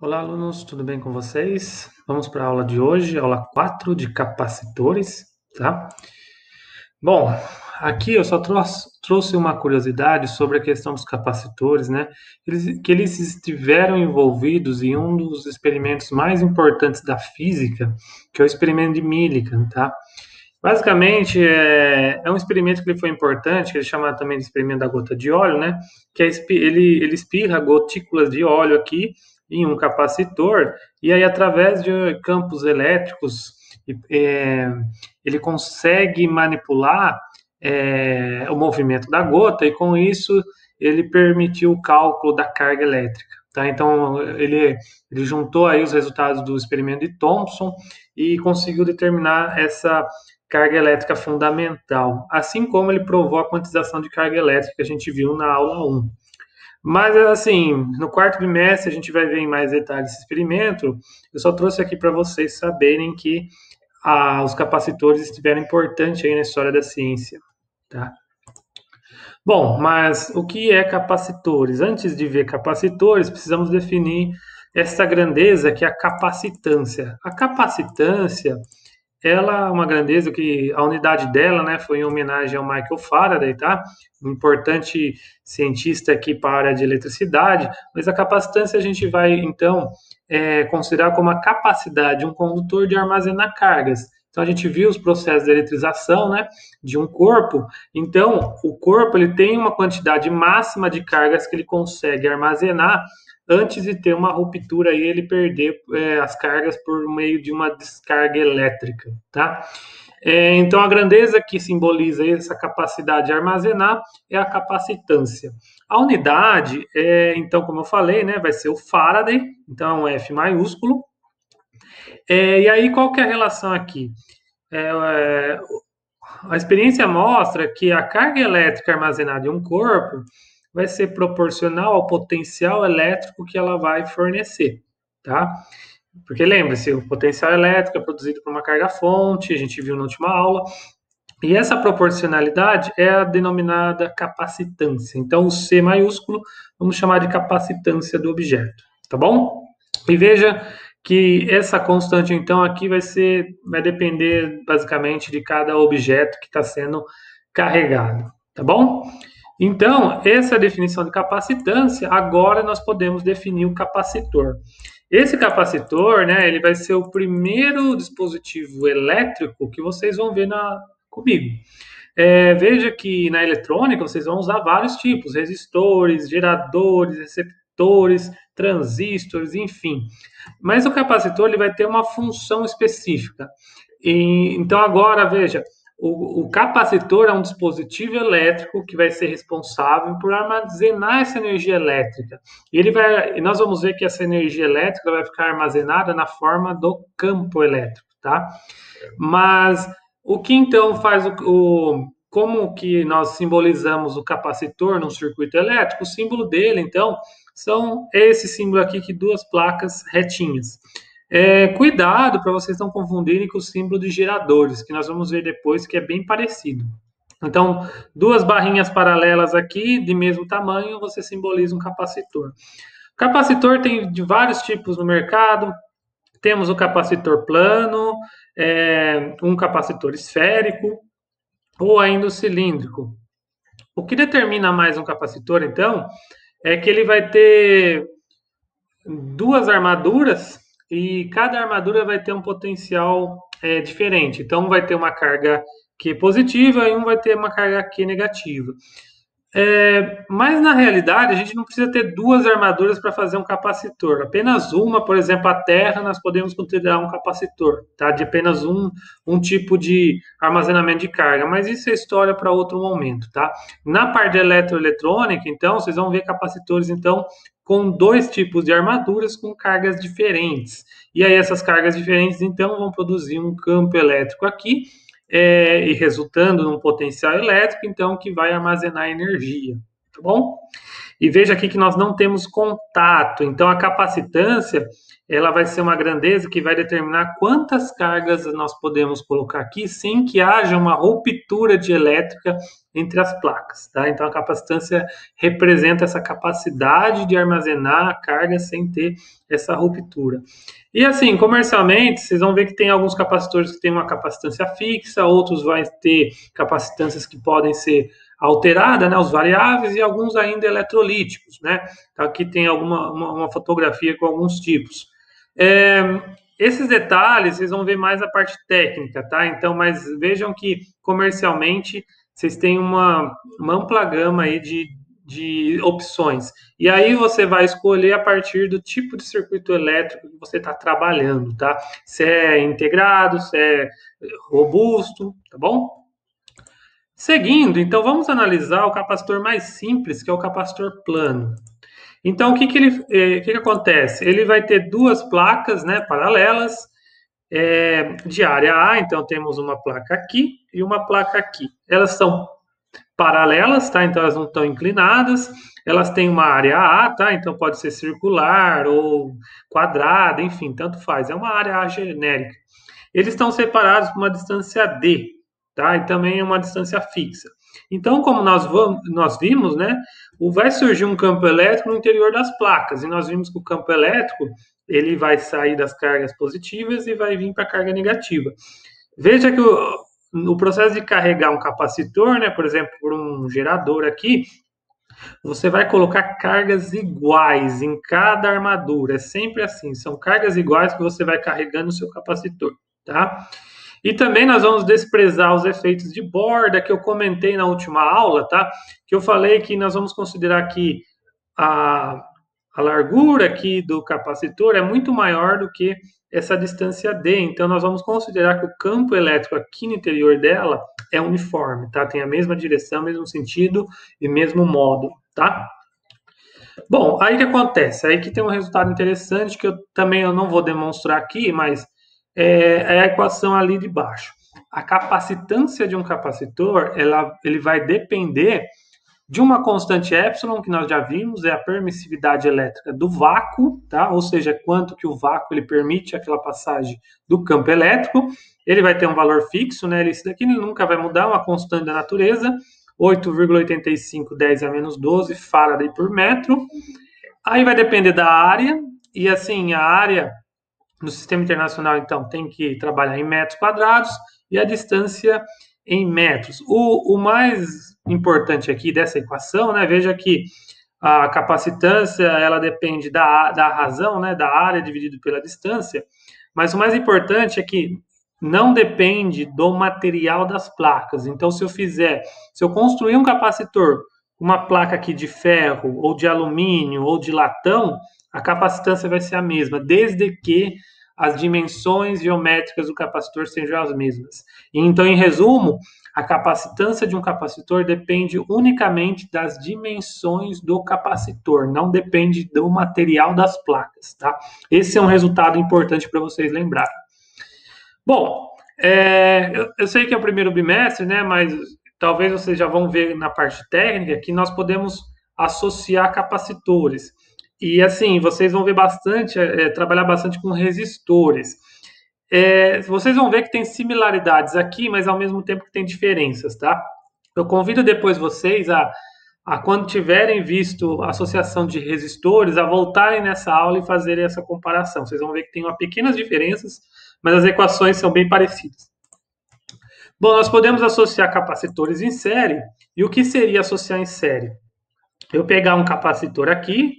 Olá, alunos, tudo bem com vocês? Vamos para a aula de hoje, aula 4 de capacitores, tá? Bom, aqui eu só trouxe uma curiosidade sobre a questão dos capacitores, né? Que eles estiveram envolvidos em um dos experimentos mais importantes da física, que é o experimento de Millikan, tá? Basicamente, é um experimento que ele foi importante, que ele chama também de experimento da gota de óleo, né? Que é, ele espirra gotículas de óleo aqui em um capacitor, e aí, através de campos elétricos, é, ele consegue manipular o movimento da gota, e com isso ele permitiu o cálculo da carga elétrica. Tá? Então, ele juntou aí os resultados do experimento de Thomson e conseguiu determinar essa carga elétrica fundamental, assim como ele provou a quantização de carga elétrica que a gente viu na aula 1. Mas, assim, no quarto bimestre a gente vai ver em mais detalhes esse experimento. Eu só trouxe aqui para vocês saberem que os capacitores estiveram importantes aí na história da ciência, tá? Bom, mas o que é capacitores? Antes de ver capacitores, precisamos definir essa grandeza que é a capacitância. A capacitância, ela é uma grandeza que a unidade dela, né, foi em homenagem ao Michael Faraday, tá? Um importante cientista aqui para a área de eletricidade, mas a capacitância a gente vai, então, considerar como a capacidade de um condutor de armazenar cargas. Então, a gente viu os processos de eletrização, né, de um corpo. Então, o corpo ele tem uma quantidade máxima de cargas que ele consegue armazenar antes de ter uma ruptura e ele perder as cargas por meio de uma descarga elétrica, tá? Então, a grandeza que simboliza essa capacidade de armazenar é a capacitância. A unidade, então, como eu falei, né, vai ser o Faraday, então é um F maiúsculo. E aí, qual que é a relação aqui? A experiência mostra que a carga elétrica armazenada em um corpo vai ser proporcional ao potencial elétrico que ela vai fornecer, tá? Porque lembre-se, o potencial elétrico é produzido por uma carga-fonte, a gente viu na última aula, e essa proporcionalidade é a denominada capacitância. Então, o C maiúsculo, vamos chamar de capacitância do objeto, tá bom? E veja que essa constante, então, aqui vai depender basicamente de cada objeto que está sendo carregado, tá bom? Então, essa é a definição de capacitância. Agora nós podemos definir o capacitor. Esse capacitor, né, ele vai ser o primeiro dispositivo elétrico que vocês vão ver comigo. Veja que na eletrônica vocês vão usar vários tipos: resistores, geradores, receptores, transistores, enfim. Mas o capacitor ele vai ter uma função específica. Então agora veja, o capacitor é um dispositivo elétrico que vai ser responsável por armazenar essa energia elétrica. E nós vamos ver que essa energia elétrica vai ficar armazenada na forma do campo elétrico, tá? Mas o que então faz como que nós simbolizamos o capacitor num circuito elétrico? O símbolo dele, então, são esse símbolo aqui, que duas placas retinhas. Cuidado para vocês não confundirem com o símbolo de geradores, que nós vamos ver depois que é bem parecido. Então, duas barrinhas paralelas aqui, de mesmo tamanho, você simboliza um capacitor. O capacitor tem de vários tipos no mercado. Temos o capacitor plano, um capacitor esférico ou ainda o cilíndrico. O que determina mais um capacitor, então, é que ele vai ter duas armaduras e cada armadura vai ter um potencial diferente. Então, vai ter uma carga Q positiva e um vai ter uma carga Q negativa. Mas na realidade a gente não precisa ter duas armaduras para fazer um capacitor. Apenas uma, por exemplo, a terra, nós podemos considerar um capacitor, tá? De apenas um tipo de armazenamento de carga. Mas isso é história para outro momento, tá? Na parte de eletroeletrônica, então, vocês vão ver capacitores, então, com dois tipos de armaduras com cargas diferentes. E aí essas cargas diferentes, então, vão produzir um campo elétrico aqui, e resultando num potencial elétrico, então, que vai armazenar energia, tá bom? E veja aqui que nós não temos contato, então a capacitância ela vai ser uma grandeza que vai determinar quantas cargas nós podemos colocar aqui sem que haja uma ruptura de elétrica entre as placas, tá? Então a capacitância representa essa capacidade de armazenar a carga sem ter essa ruptura. E assim, comercialmente, vocês vão ver que tem alguns capacitores que têm uma capacitância fixa, outros vão ter capacitâncias que podem ser alterada, né, os variáveis, e alguns ainda eletrolíticos, né? Então, aqui tem uma fotografia com alguns tipos. Esses detalhes vocês vão ver mais a parte técnica, tá? Então, mas vejam que comercialmente vocês têm uma ampla gama aí de opções. E aí você vai escolher a partir do tipo de circuito elétrico que você está trabalhando, tá? Se é integrado, se é robusto, tá bom? Seguindo, então vamos analisar o capacitor mais simples, que é o capacitor plano. Então, o que acontece? Ele vai ter duas placas, né, paralelas, de área A. Então, temos uma placa aqui e uma placa aqui. Elas são paralelas, tá? Então, elas não estão inclinadas. Elas têm uma área A, tá? Então, pode ser circular ou quadrada, enfim, tanto faz. É uma área A genérica. Eles estão separados por uma distância D, tá? E também é uma distância fixa. Então, como nós vimos, né, vai surgir um campo elétrico no interior das placas, e nós vimos que o campo elétrico ele vai sair das cargas positivas e vai vir para a carga negativa. Veja que o processo de carregar um capacitor, né, por exemplo, por um gerador aqui, você vai colocar cargas iguais em cada armadura. É sempre assim, são cargas iguais que você vai carregando o seu capacitor, tá? E também nós vamos desprezar os efeitos de borda que eu comentei na última aula, tá? Que eu falei que nós vamos considerar que a largura aqui do capacitor é muito maior do que essa distância D. Então, nós vamos considerar que o campo elétrico aqui no interior dela é uniforme, tá? Tem a mesma direção, mesmo sentido e mesmo módulo, tá? Bom, aí o que acontece? Aí que tem um resultado interessante que eu não vou demonstrar aqui, mas é a equação ali de baixo. A capacitância de um capacitor, ele vai depender de uma constante epsilon, que nós já vimos, é a permissividade elétrica do vácuo, tá? Ou seja, quanto que o vácuo ele permite aquela passagem do campo elétrico. Ele vai ter um valor fixo, né? Esse daqui ele nunca vai mudar, uma constante da natureza, 8,85 10 a menos 12 Faraday por metro. Aí vai depender da área, e assim, a área no sistema internacional, então, tem que trabalhar em metros quadrados e a distância em metros. O mais importante aqui dessa equação, né, veja que a capacitância, ela depende da razão, né, da área dividido pela distância, mas o mais importante é que não depende do material das placas. Então, se eu construir um capacitor, uma placa aqui de ferro, ou de alumínio, ou de latão, a capacitância vai ser a mesma, desde que as dimensões geométricas do capacitor sejam as mesmas. Então, em resumo, a capacitância de um capacitor depende unicamente das dimensões do capacitor, não depende do material das placas, tá? Esse é um resultado importante para vocês lembrarem. Bom, eu sei que é o primeiro bimestre, né? Mas talvez vocês já vão ver na parte técnica que nós podemos associar capacitores. E assim, vocês vão ver bastante, trabalhar bastante com resistores. Vocês vão ver que tem similaridades aqui, mas ao mesmo tempo que tem diferenças, tá? Eu convido depois vocês quando tiverem visto a associação de resistores, a voltarem nessa aula e fazerem essa comparação. Vocês vão ver que tem pequenas diferenças, mas as equações são bem parecidas. Bom, nós podemos associar capacitores em série. E o que seria associar em série? Eu pegar um capacitor aqui,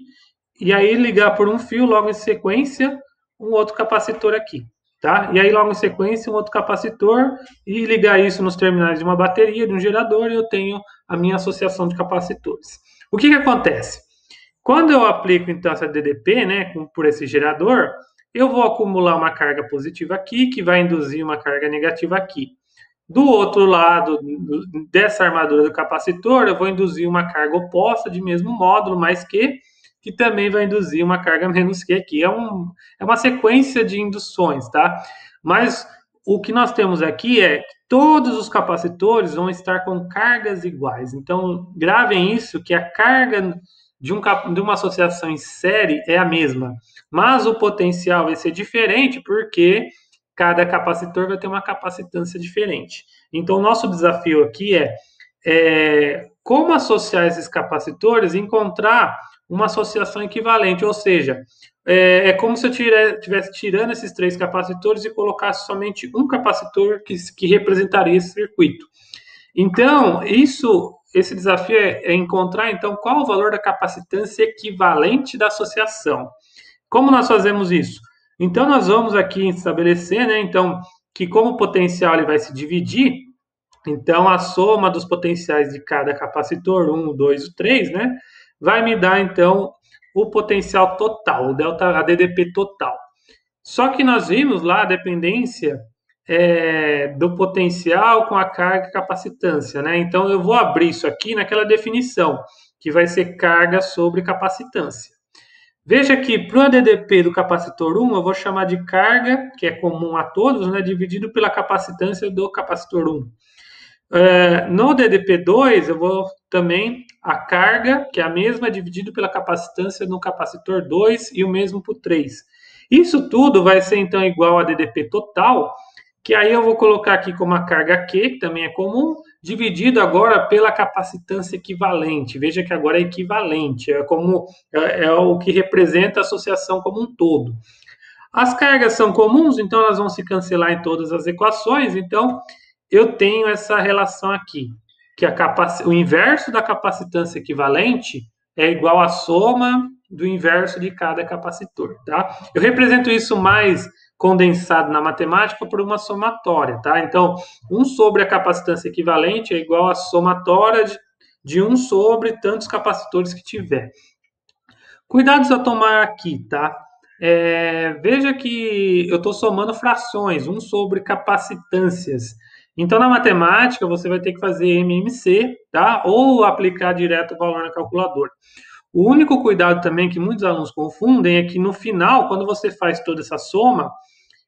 e aí ligar por um fio, logo em sequência, um outro capacitor aqui, tá? E aí, logo em sequência, um outro capacitor, e ligar isso nos terminais de uma bateria, de um gerador, e eu tenho a minha associação de capacitores. O que acontece? Quando eu aplico, então, essa DDP, né, por esse gerador, eu vou acumular uma carga positiva aqui, que vai induzir uma carga negativa aqui. Do outro lado dessa armadura do capacitor, eu vou induzir uma carga oposta de mesmo módulo, mais que também vai induzir uma carga menos que aqui. É uma sequência de induções, tá? Mas o que nós temos aqui é que todos os capacitores vão estar com cargas iguais. Então, gravem isso, que a carga de uma associação em série é a mesma, mas o potencial vai ser diferente porque cada capacitor vai ter uma capacitância diferente. Então, o nosso desafio aqui é como associar esses capacitores e encontrar uma associação equivalente, ou seja, é como se eu estivesse tirando esses 3 capacitores e colocasse somente um capacitor que representaria esse circuito. Então, esse desafio é encontrar, então, qual o valor da capacitância equivalente da associação. Como nós fazemos isso? Então, nós vamos aqui estabelecer, né, então, que como o potencial ele vai se dividir, então, a soma dos potenciais de cada capacitor, 1, 2 e 3, né, vai me dar, então, o potencial total, o delta ADDP total. Só que nós vimos lá a dependência do potencial com a carga e capacitância, né? Então, eu vou abrir isso aqui naquela definição, que vai ser carga sobre capacitância. Veja que para o ADDP do capacitor 1, eu vou chamar de carga, que é comum a todos, né, dividido pela capacitância do capacitor 1. No DDP2, eu vou também a carga, que é a mesma, dividido pela capacitância no capacitor 2 e o mesmo para o 3. Isso tudo vai ser, então, igual a DDP total, que aí eu vou colocar aqui como a carga Q, que também é comum, dividido agora pela capacitância equivalente. Veja que agora é equivalente, é o que representa a associação como um todo. As cargas são comuns, então elas vão se cancelar em todas as equações, então eu tenho essa relação aqui, que o inverso da capacitância equivalente é igual à soma do inverso de cada capacitor, tá? Eu represento isso mais condensado na matemática por uma somatória, tá? Então, 1 sobre a capacitância equivalente é igual à somatória de 1 sobre tantos capacitores que tiver. Cuidados a tomar aqui, tá? Veja que eu estou somando frações, 1 sobre capacitâncias. Então, na matemática, você vai ter que fazer MMC, tá? Ou aplicar direto o valor na calculadora. O único cuidado também que muitos alunos confundem é que no final, quando você faz toda essa soma,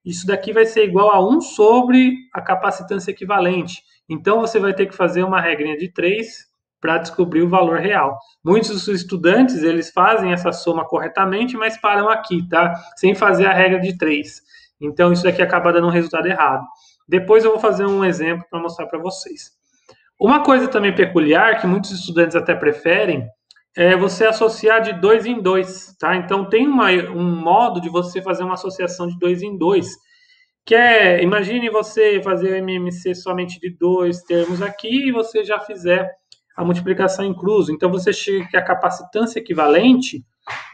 isso daqui vai ser igual a 1 sobre a capacitância equivalente. Então, você vai ter que fazer uma regrinha de 3 para descobrir o valor real. Muitos dos estudantes, eles fazem essa soma corretamente, mas param aqui, tá? Sem fazer a regra de 3. Então, isso daqui acaba dando um resultado errado. Depois eu vou fazer um exemplo para mostrar para vocês. Uma coisa também peculiar, que muitos estudantes até preferem, é você associar de 2 em 2, tá? Então, tem um modo de você fazer uma associação de 2 em 2, que imagine você fazer o MMC somente de 2 termos aqui e você já fizer a multiplicação em cruzo. Então, você chega que a capacitância equivalente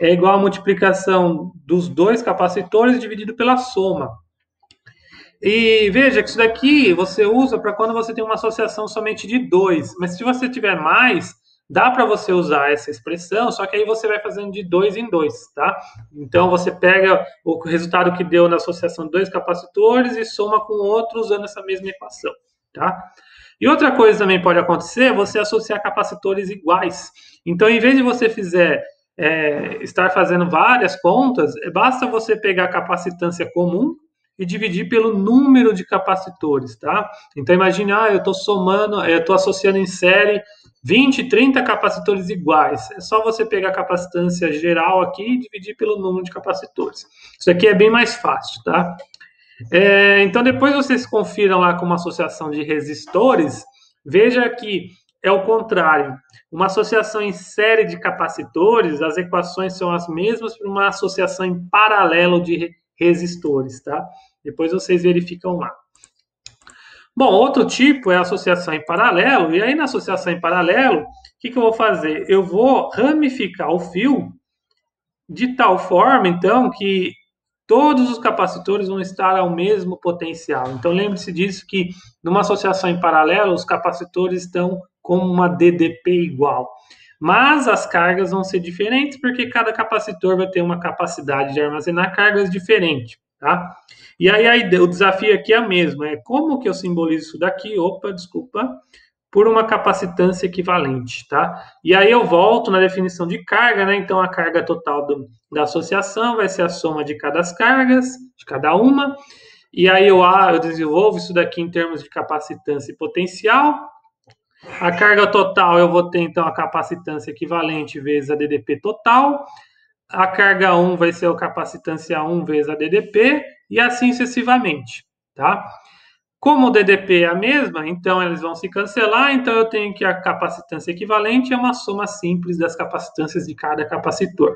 é igual à multiplicação dos 2 capacitores dividido pela soma. E veja que isso daqui você usa para quando você tem uma associação somente de 2. Mas se você tiver mais, dá para você usar essa expressão, só que aí você vai fazendo de 2 em 2, tá? Então você pega o resultado que deu na associação de 2 capacitores e soma com outro usando essa mesma equação, tá? E outra coisa também pode acontecer é você associar capacitores iguais. Então, em vez de você estar fazendo várias contas, basta você pegar a capacitância comum e dividir pelo número de capacitores, tá? Então, imagine, eu estou associando em série 20, 30 capacitores iguais. É só você pegar a capacitância geral aqui e dividir pelo número de capacitores. Isso aqui é bem mais fácil, tá? Então, depois vocês confiram lá com uma associação de resistores, veja que é o contrário. Uma associação em série de capacitores, as equações são as mesmas para uma associação em paralelo de resistores, tá? Depois vocês verificam lá. Bom, outro tipo é a associação em paralelo, e aí na associação em paralelo, o que eu vou fazer? Eu vou ramificar o fio de tal forma, então, que todos os capacitores vão estar ao mesmo potencial. Então, lembre-se disso, que numa associação em paralelo, os capacitores estão com uma DDP igual. Mas as cargas vão ser diferentes, porque cada capacitor vai ter uma capacidade de armazenar cargas diferente, tá? E aí o desafio aqui é o mesmo, como que eu simbolizo isso daqui? Por uma capacitância equivalente, tá? E aí eu volto na definição de carga, né? Então, a carga total da associação vai ser a soma de cada cargas, de cada uma, E aí eu desenvolvo isso daqui em termos de capacitância e potencial. A carga total eu vou ter, então, a capacitância equivalente vezes a DDP total. A carga 1 vai ser a capacitância 1 vezes a DDP, e assim sucessivamente, tá? Como o DDP é a mesma, então eles vão se cancelar, então eu tenho que a capacitância equivalente é uma soma simples das capacitâncias de cada capacitor.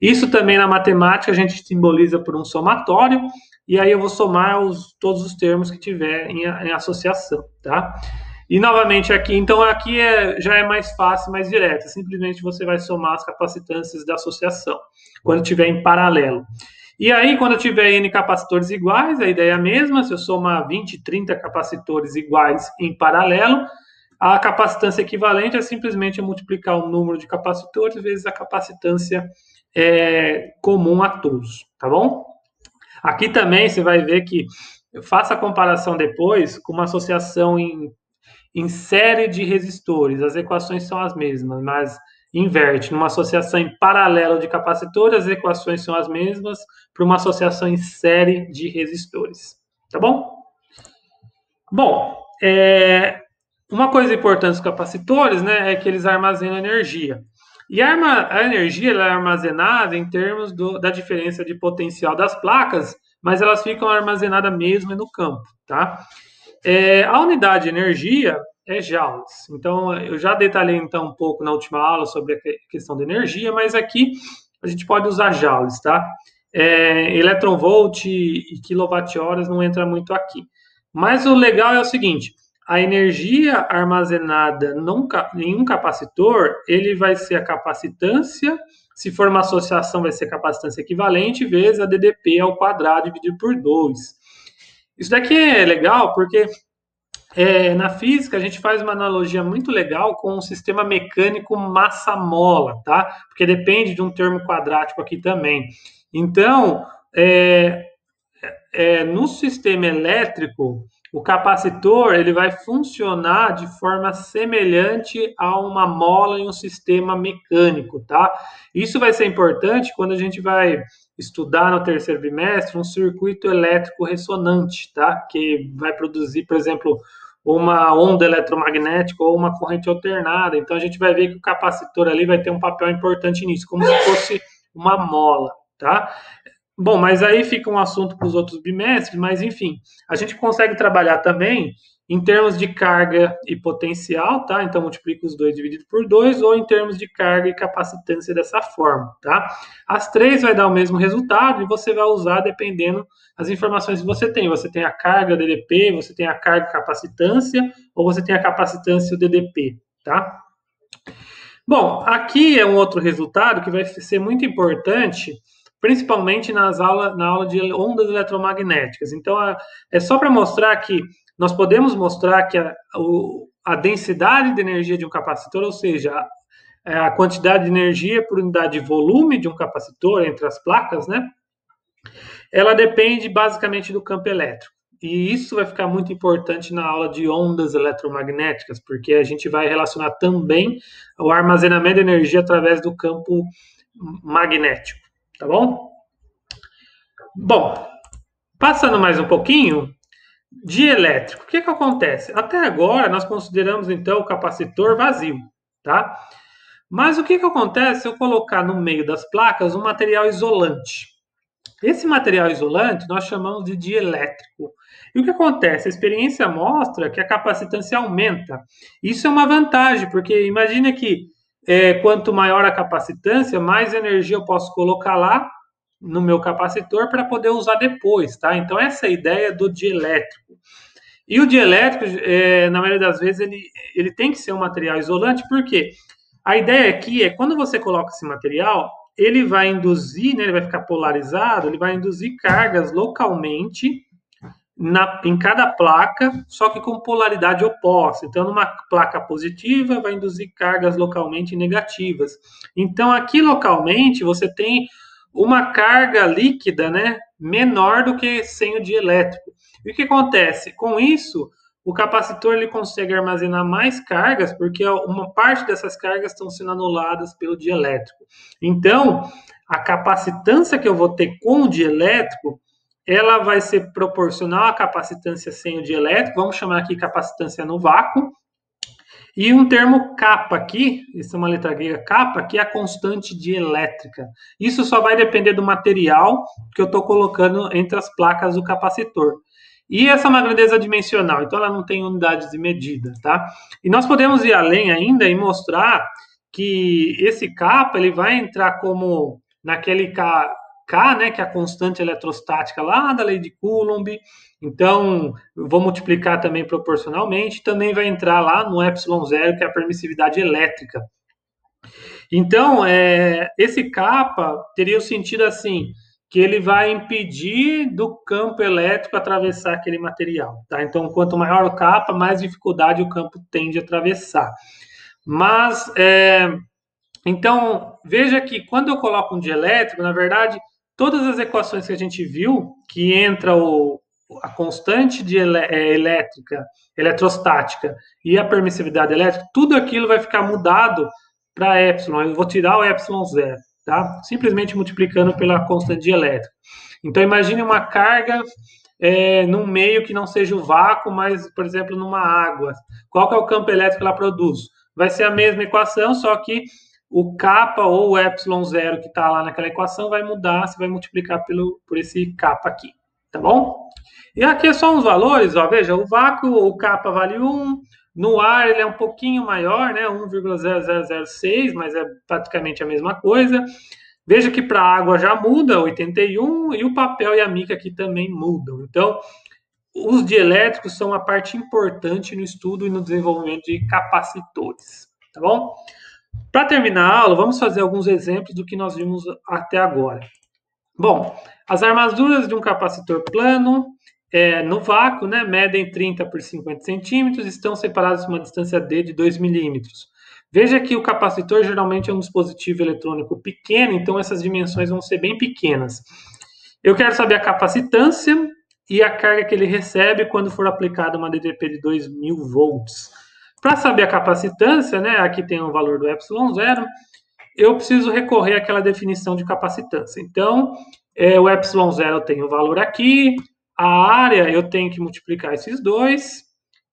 Isso também na matemática a gente simboliza por um somatório, e aí eu vou somar todos os termos que tiver em associação, tá? E novamente aqui, então aqui já é mais fácil, mais direto. Simplesmente você vai somar as capacitâncias da associação, quando tiver em paralelo. E aí, quando eu tiver N capacitores iguais, a ideia é a mesma. Se eu somar 20, 30 capacitores iguais em paralelo, a capacitância equivalente é simplesmente multiplicar o número de capacitores vezes a capacitância comum a todos, tá bom? Aqui também você vai ver que eu faço a comparação depois com uma associação em série de resistores. As equações são as mesmas, mas inverte. Numa associação em paralelo de capacitores, as equações são as mesmas para uma associação em série de resistores. Tá bom? Bom, uma coisa importante dos capacitores, né, é que eles armazenam energia. E a energia ela é armazenada em termos da diferença de potencial das placas, mas elas ficam armazenadas mesmo no campo, tá? A unidade de energia é joules. Então, eu já detalhei então um pouco na última aula sobre a questão da energia, mas aqui a gente pode usar joules, tá? Eletronvolt e quilowatt-horas não entra muito aqui. Mas o legal é o seguinte, a energia armazenada em um capacitor, ele vai ser a capacitância, se for uma associação, vai ser a capacitância equivalente, vezes a DDP ao quadrado dividido por 2. Isso daqui é legal porque na física a gente faz uma analogia muito legal com o sistema mecânico massa-mola, tá? Porque depende de um termo quadrático aqui também. Então, no sistema elétrico, o capacitor ele vai funcionar de forma semelhante a uma mola em um sistema mecânico, tá? Isso vai ser importante quando a gente vai estudar no terceiro bimestre um circuito elétrico ressonante, tá? Que vai produzir, por exemplo, uma onda eletromagnética ou uma corrente alternada. Então a gente vai ver que o capacitor ali vai ter um papel importante nisso, como se fosse uma mola, tá? Bom, mas aí fica um assunto para os outros bimestres, mas enfim, a gente consegue trabalhar também em termos de carga e potencial, tá? Então multiplica os dois dividido por 2, ou em termos de carga e capacitância dessa forma, tá? As três vai dar o mesmo resultado e você vai usar dependendo das informações que você tem. Você tem a carga DDP, você tem a carga e capacitância, ou você tem a capacitância e o DDP, tá? Bom, aqui é um outro resultado que vai ser muito importante, principalmente na aula de ondas eletromagnéticas. Então, é só para mostrar que nós podemos mostrar que a densidade de energia de um capacitor, ou seja, a quantidade de energia por unidade de volume de um capacitor entre as placas, né? Ela depende basicamente do campo elétrico. E isso vai ficar muito importante na aula de ondas eletromagnéticas, porque a gente vai relacionar também o armazenamento de energia através do campo magnético, tá bom? Bom, passando mais um pouquinho, de elétrico, o que acontece? Até agora nós consideramos então o capacitor vazio, tá? Mas o que acontece se eu colocar no meio das placas um material isolante? Esse material isolante nós chamamos de dielétrico. E o que acontece? A experiência mostra que a capacitância aumenta. Isso é uma vantagem, porque imagine que quanto maior a capacitância, mais energia eu posso colocar lá no meu capacitor para poder usar depois, tá? Então essa é a ideia do dielétrico. E o dielétrico, na maioria das vezes, ele tem que ser um material isolante, porque a ideia aqui é quando você coloca esse material, ele vai induzir, né, ele vai ficar polarizado, ele vai induzir cargas localmente em cada placa, só que com polaridade oposta. Então, numa placa positiva, vai induzir cargas localmente negativas. Então, aqui localmente, você tem uma carga líquida, né, menor do que sem o dielétrico. E o que acontece? Com isso, o capacitor ele consegue armazenar mais cargas, porque uma parte dessas cargas estão sendo anuladas pelo dielétrico. Então, a capacitância que eu vou ter com o dielétrico ela vai ser proporcional à capacitância sem o dielétrico, vamos chamar aqui capacitância no vácuo, e um termo kappa aqui, isso é uma letra grega kappa, que é a constante dielétrica. Isso só vai depender do material que eu estou colocando entre as placas do capacitor. E essa é uma grandeza dimensional, então ela não tem unidades de medida, tá? E nós podemos ir além ainda e mostrar que esse kappa ele vai entrar como naquele K, né, que é a constante eletrostática lá da lei de Coulomb. Então, vou multiplicar também proporcionalmente, também vai entrar lá no ε0, que é a permissividade elétrica. Então, esse kappa teria o sentido assim, que ele vai impedir do campo elétrico atravessar aquele material, tá? Então, quanto maior o kappa, mais dificuldade o campo tem de atravessar. Mas, então, veja que quando eu coloco um dielétrico, na verdade, todas as equações que a gente viu, que entra a constante elétrica, eletrostática e a permissividade elétrica, tudo aquilo vai ficar mudado para epsilon. Eu vou tirar o ε0, tá? Simplesmente multiplicando pela constante elétrica. Então, imagine uma carga num meio que não seja o vácuo, mas, por exemplo, numa água. Qual que é o campo elétrico que ela produz? Vai ser a mesma equação, só que o kappa ou o ε0 que está lá naquela equação vai mudar, você vai multiplicar por esse kappa aqui, tá bom? E aqui é só uns valores, ó, veja, o vácuo, o kappa vale 1, no ar ele é um pouquinho maior, né, 1,0006, mas é praticamente a mesma coisa. Veja que para a água já muda, 81, e o papel e a mica aqui também mudam. Então, os dielétricos são uma parte importante no estudo e no desenvolvimento de capacitores, tá bom? Para terminar a aula, vamos fazer alguns exemplos do que nós vimos até agora. Bom, as armaduras de um capacitor plano, no vácuo, né, medem 30 por 50 centímetros, estão separadas por uma distância D de 2 milímetros. Veja que o capacitor geralmente é um dispositivo eletrônico pequeno, então essas dimensões vão ser bem pequenas. Eu quero saber a capacitância e a carga que ele recebe quando for aplicada uma DDP de 2.000 volts. Para saber a capacitância, né, aqui tem o valor do ε0, eu preciso recorrer àquela definição de capacitância. Então, o ε0 tem o valor aqui, a área eu tenho que multiplicar esses dois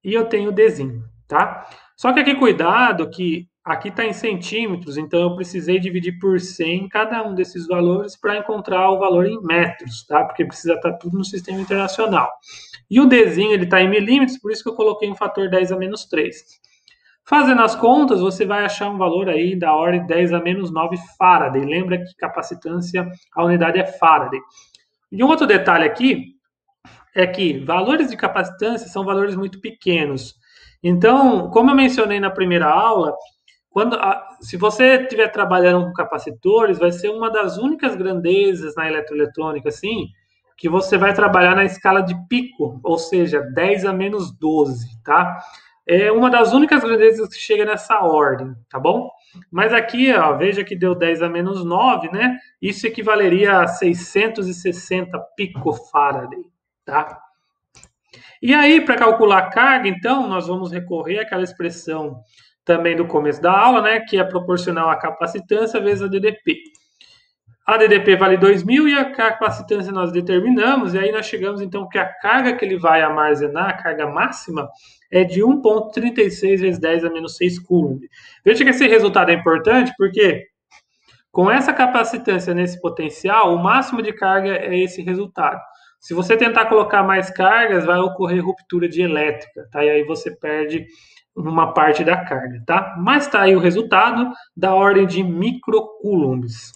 e eu tenho o Dzinho, tá? Só que aqui cuidado que aqui está em centímetros, então eu precisei dividir por 100 cada um desses valores para encontrar o valor em metros, tá? Porque precisa estar tudo no sistema internacional. E o Dzinho ele está em milímetros, por isso que eu coloquei um fator 10 a menos 3. Fazendo as contas, você vai achar um valor aí da ordem 10 a menos 9 Faraday. Lembra que capacitância, a unidade é Faraday. E um outro detalhe aqui é que valores de capacitância são valores muito pequenos. Então, como eu mencionei na primeira aula, se você estiver trabalhando com capacitores, vai ser uma das únicas grandezas na eletroeletrônica, assim, que você vai trabalhar na escala de pico, ou seja, 10 a menos 12, tá? É uma das únicas grandezas que chega nessa ordem, tá bom? Mas aqui, ó, veja que deu 10 a menos 9, né? Isso equivaleria a 660 picofaraday, tá? E aí, para calcular a carga, então, nós vamos recorrer àquela expressão também do começo da aula, né? Que é proporcional à capacitância vezes a DDP. A DDP vale 2.000 e a capacitância nós determinamos, e aí nós chegamos então que a carga que ele vai armazenar, a carga máxima, é de 1,36 vezes 10 a menos 6 Coulomb. Veja que esse resultado é importante porque com essa capacitância nesse potencial, o máximo de carga é esse resultado. Se você tentar colocar mais cargas, vai ocorrer ruptura de elétrica, tá? E aí você perde uma parte da carga, tá? Mas está aí o resultado da ordem de microcoulombs.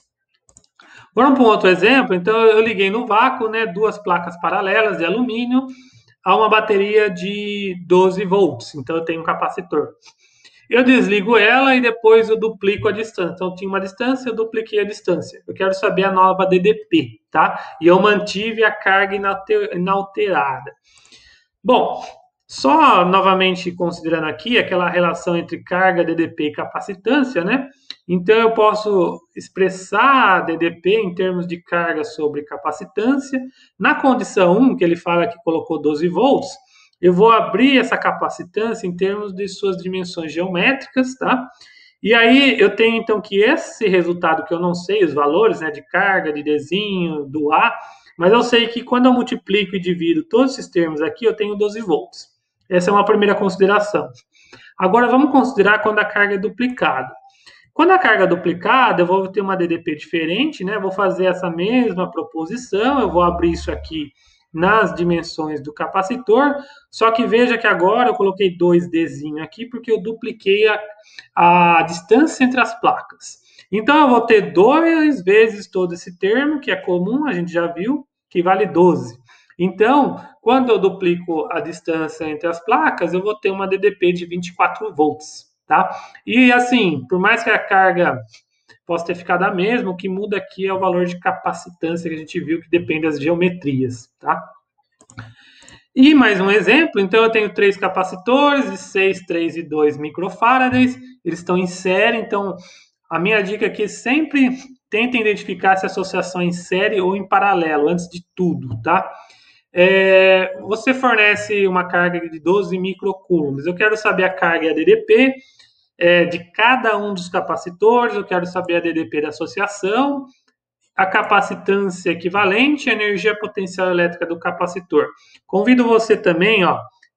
Vamos para um outro exemplo. Então, eu liguei no vácuo, né, duas placas paralelas de alumínio a uma bateria de 12 volts. Então, eu tenho um capacitor. Eu desligo ela e depois eu duplico a distância. Então, eu tinha uma distância, eu dupliquei a distância. Eu quero saber a nova DDP, tá? E eu mantive a carga inalterada. Bom, só novamente considerando aqui aquela relação entre carga, DDP e capacitância, né? Então, eu posso expressar a DDP em termos de carga sobre capacitância. Na condição 1, que ele fala que colocou 12 volts, eu vou abrir essa capacitância em termos de suas dimensões geométricas, tá? E aí eu tenho, então, que esse resultado que eu não sei, os valores, né, de carga, de Dzinho, do A, Mas eu sei que quando eu multiplico e divido todos esses termos aqui, eu tenho 12 volts. Essa é uma primeira consideração. Agora vamos considerar quando a carga é duplicada. Quando a carga é duplicada, eu vou ter uma DDP diferente, né? Vou fazer essa mesma proposição, eu vou abrir isso aqui nas dimensões do capacitor, só que veja que agora eu coloquei 2Dzinho aqui, porque eu dupliquei a distância entre as placas. Então, eu vou ter 2 vezes todo esse termo, que é comum, a gente já viu, que vale 12. Então, quando eu duplico a distância entre as placas, eu vou ter uma DDP de 24 volts, tá? E assim, por mais que a carga possa ter ficado a mesma, o que muda aqui é o valor de capacitância que a gente viu, que depende das geometrias, tá? E mais um exemplo, então eu tenho 3 capacitores de 6, 3 e 2 microfarads, eles estão em série, então a minha dica aqui é sempre tenta identificar se a associação é em série ou em paralelo, antes de tudo, tá? Você fornece uma carga de 12 microcoulombs, eu quero saber a carga e a DDP de cada um dos capacitores, eu quero saber a DDP da associação, a capacitância equivalente e a energia potencial elétrica do capacitor. Convido você também,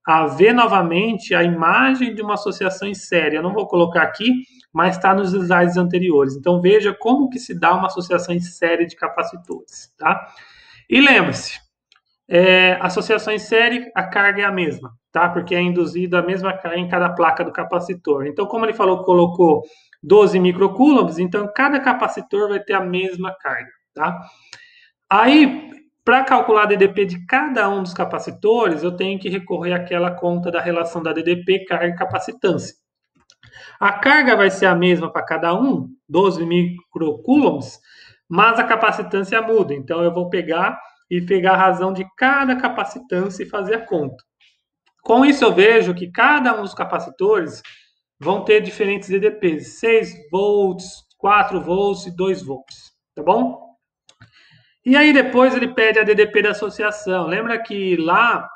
a ver novamente a imagem de uma associação em série. Eu não vou colocar aqui, mas está nos slides anteriores. Então veja como que se dá uma associação em série de capacitores, tá? E lembre-se, associação em série, a carga é a mesma, tá? Porque é induzida a mesma carga em cada placa do capacitor. Então, como ele falou, colocou 12 microcoulombs, então cada capacitor vai ter a mesma carga, tá? Aí, para calcular a DDP de cada um dos capacitores, eu tenho que recorrer àquela conta da relação da DDP, carga e capacitância. A carga vai ser a mesma para cada um, 12 microcoulombs, mas a capacitância muda. Então, eu vou pegar a razão de cada capacitância e fazer a conta. Com isso, eu vejo que cada um dos capacitores vão ter diferentes DDPs, 6 volts, 4 volts e 2 volts, tá bom? E aí depois ele pede a DDP da associação. Lembra que lá,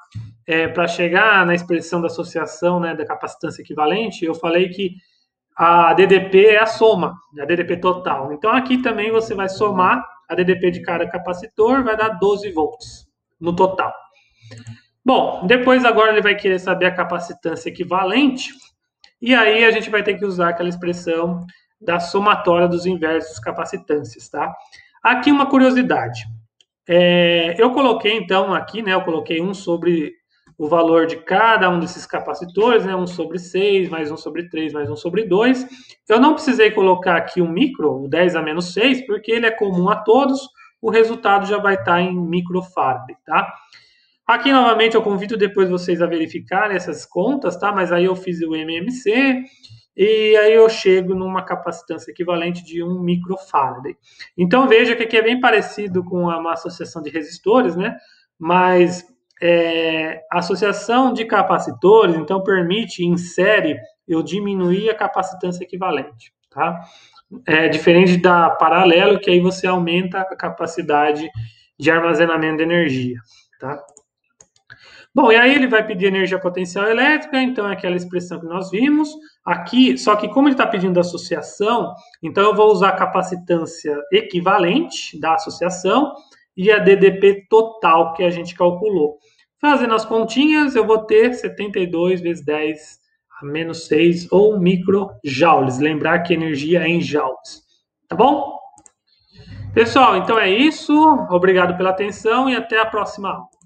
para chegar na expressão da associação, né, da capacitância equivalente, eu falei que a DDP é a soma, a DDP total. Então aqui também você vai somar a DDP de cada capacitor, vai dar 12 volts no total. Bom, depois agora ele vai querer saber a capacitância equivalente, e aí a gente vai ter que usar aquela expressão da somatória dos inversos capacitâncias, tá? Aqui uma curiosidade. Eu coloquei então aqui, né, eu coloquei 1 sobre o valor de cada um desses capacitores, né, 1 sobre 6, mais 1 sobre 3, mais 1 sobre 2. Eu não precisei colocar aqui um micro, o 10 a menos 6, porque ele é comum a todos, o resultado já vai estar em microfarad, tá? Aqui, novamente, eu convido depois vocês a verificarem essas contas, tá? Mas aí eu fiz o MMC e aí eu chego numa capacitância equivalente de 1 microfarad. Então, veja que aqui é bem parecido com uma associação de resistores, né? Mas a associação de capacitores, então, permite, em série, eu diminuir a capacitância equivalente, tá? Diferente da paralelo, que aí você aumenta a capacidade de armazenamento de energia, tá? Bom, e aí ele vai pedir energia potencial elétrica, então é aquela expressão que nós vimos aqui, só que como ele está pedindo associação, então eu vou usar a capacitância equivalente da associação e a DDP total que a gente calculou. Fazendo as continhas, eu vou ter 72 vezes 10 a menos 6 ou microjoules. Lembrar que energia é em joules. Tá bom? Pessoal, então é isso. Obrigado pela atenção e até a próxima aula.